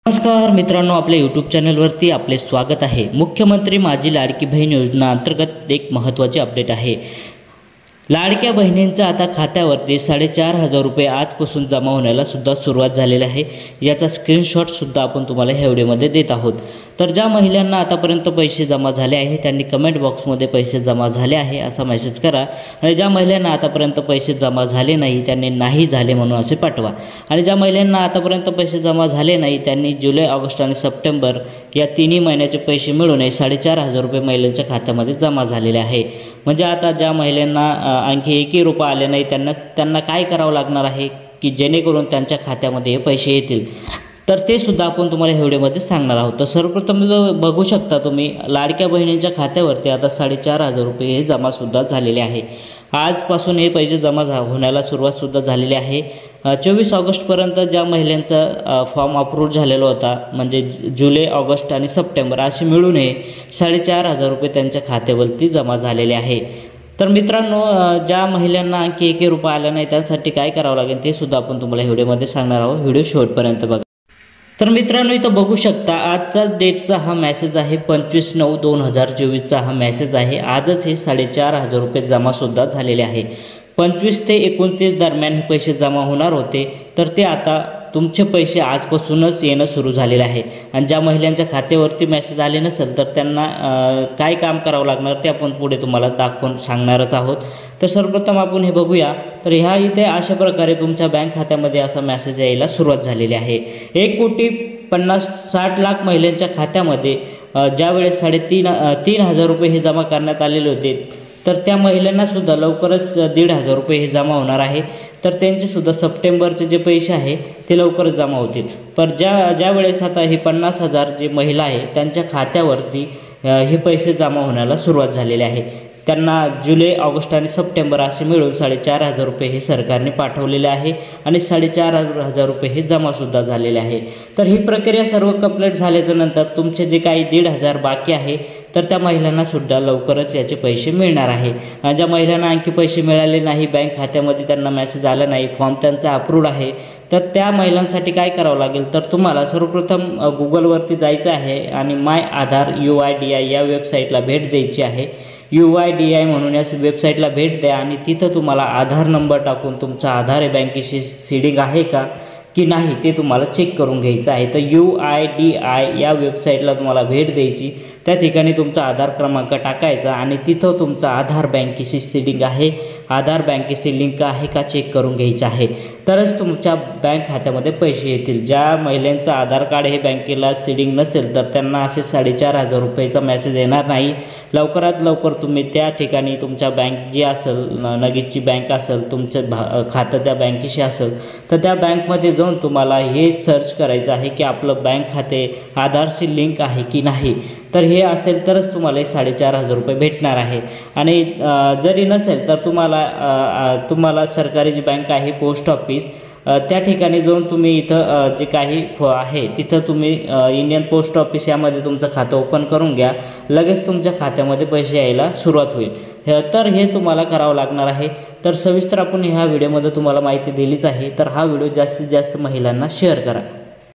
नमस्कार मित्रांनो, आपल्या यूट्यूब चॅनलवरती आपले स्वागत आहे। मुख्यमंत्री माझी लाडकी बहीण योजना अंतर्गत एक महत्त्वाची अपडेट आहे। लाडक्या बहिणींचा आता खात्यावरती 4,500 रुपये आजपासून जमा होण्याला सुद्धा सुरुवात झालेली आहे। याचा स्क्रीनशॉट सुद्धा आपण तुम्हाला ह्या व्हिडिओमध्ये देत आहोत। तर ज्या महिलांना आतापर्यंत पैसे जमा झाले आहे त्यांनी कमेंट बॉक्समध्ये पैसे जमा झाले आहे असा मेसेज करा, आणि ज्या महिलांना आतापर्यंत पैसे जमा झाले नाही त्यांनी नाही झाले म्हणून असे पाठवा। आणि ज्या महिलांना आतापर्यंत पैसे जमा झाले नाही त्यांनी जुलै, ऑगस्ट आणि सप्टेंबर या तिन्ही महिन्याचे पैसे मिळून 4,500 रुपये महिलांच्या खात्यामध्ये जमा झालेले आहे। म्हणजे आता ज्या महिलांना आणखी एकही रुपया आले नाही त्यांना काय करावं लागणार आहे की जेणेकरून त्यांच्या खात्यामध्ये हे पैसे येतील, तर ते सुद्धा आपण तुम्हाला व्हिडिओमध्ये सांगणार आहोत। तर सर्वप्रथम बघू शकता तुम्ही, लाडक्या बहिणींच्या खात्यावरती आता 4,500 रुपये हे जमासुद्धा झालेले आहे। आजपासून हे पैसे जमा होण्याला सुरुवातसुद्धा झालेली आहे। 24 ऑगस्टपर्यंत ज्या महिलांचा फॉर्म अप्रूव्ह झालेला होता, म्हणजे जुलै, ऑगस्ट आणि सप्टेंबर असे मिळून 4,500 रुपये त्यांच्या खात्यावरती जमा झालेले आहे। तर मित्रांनो, ज्या महिलांना आणखी एकही रुपया आला नाही त्यासाठी काय करावं लागेल ते सुद्धा आपण तुम्हाला व्हिडिओमध्ये सांगणार आहोत। व्हिडिओ शेवटपर्यंत बघा। तर मित्रांनो, इथं बघू शकता आजचा डेटचा हा मेसेज आहे, 25/9/2024चा हा मेसेज आहे। आजच हे 4,500 रुपये जमासुद्धा झालेले आहे। 25 ते 29 दरम्यान हे पैसे जमा होणार होते, तर ते आता तुमचे पैसे आजपासूनच येणं सुरू झालेलं आहे। आणि ज्या महिलांच्या खात्यावरती मेसेज आले नसेल तर त्यांना काय काम करावं लागणार ते आपण पुढे तुम्हाला दाखवून सांगणारच आहोत। तर सर्वप्रथम आपण हे बघूया। तर ह्या इथे अशा प्रकारे तुमच्या बँक खात्यामध्ये असा मेसेज यायला सुरुवात झालेली आहे। 1,50,60,00,000 महिलांच्या खात्यामध्ये ज्यावेळेस 3,500 रुपये हे जमा करण्यात आलेले होते, तर त्या महिलांनासुद्धा लवकरच 1,500 रुपये हे जमा होणार आहे। तर त्यांचेसुद्धा सप्टेंबरचे जे पैसे आहे ते लवकरच जमा होतील। पण ज्यावेळेस आता हे 50,000 जे महिला आहे त्यांच्या खात्यावरती हे पैसे जमा होण्याला सुरुवात झालेली आहे। त्यांना जुलै, ऑगस्ट आणि सप्टेंबर असे मिळून 4,500 रुपये हे सरकारने पाठवलेले आहे, आणि 4,500 रुपये हे जमासुद्धा झालेले आहे। तर ही प्रक्रिया सर्व कंप्लीट झाल्याच्या नंतर तुमचे जे काही 1,500 बाकी आहे तर त्या महिलांनासुद्धा लवकरच याचे पैसे मिळणार आहे। आणि ज्या महिलांना आणखी पैसे मिळाले नाही, बँक खात्यामध्ये त्यांना मेसेज आला नाही, फॉर्म त्यांचा अप्रूव्ड आहे, तर त्या महिलांसाठी काय करावं लागेल, तर तुम्हाला सर्वप्रथम गुगलवरती जायचं आहे आणि माय आधार UIDI या वेबसाईटला भेट द्यायची आहे। UIDI म्हणून या वेबसाईटला भेट द्या आणि तिथं तुम्हाला आधार नंबर टाकून तुमचा आधार बँकेशी सीडिंग आहे का की नाही ते तुम्हाला चेक करून घ्यायचं आहे। तर UIDI या वेबसाईटला तुम्हाला भेट द्यायची, त्या ठिकाणी तुमचा आधार क्रमांक टाकायचा आणि तिथं तुमचा आधार बँकेशी सीडिंग आहे, आधार बँकेशी लिंक आहे का चेक करून घ्यायचं आहे, तरच तुमच्या बँक खात्यामध्ये पैसे येतील। ज्या महिलांचं आधार कार्ड हे बँकेला सीडिंग नसेल तर त्यांना असे 4,500 रुपयेचा मेसेज येणार नाही। लवकरात लवकर तुम्ही त्या ठिकाणी तुमच्या बँक जी असेल, नगीची बँक असेल, तुमचं खातं त्या बँकेशी असेल, तर त्या बँकमध्ये जाऊन तुम्हाला हे सर्च करायचं आहे की आपलं बँक खाते आधारशी लिंक आहे की नाही। तर हे असेल तरच तुम्हाला 4,500 रुपये भेटणार आहे। आणि जरी नसेल तर तुम्हाला सरकारी जी बँक आहे, पोस्ट ऑफिस, त्या ठिकाणी जाऊन तुम्ही इथं जे काही आहे तिथं तुम्ही इंडियन पोस्ट ऑफिस यामध्ये तुमचं खातं ओपन करून घ्या, लगेच तुमच्या खात्यामध्ये पैसे यायला सुरुवात होईल। तर हे तुम्हाला करावं लागणार आहे। तर सविस्तर आपण ह्या व्हिडिओमध्ये तुम्हाला माहिती दिलीच आहे। तर हा व्हिडिओ जास्तीत जास्त महिलांना शेअर करा।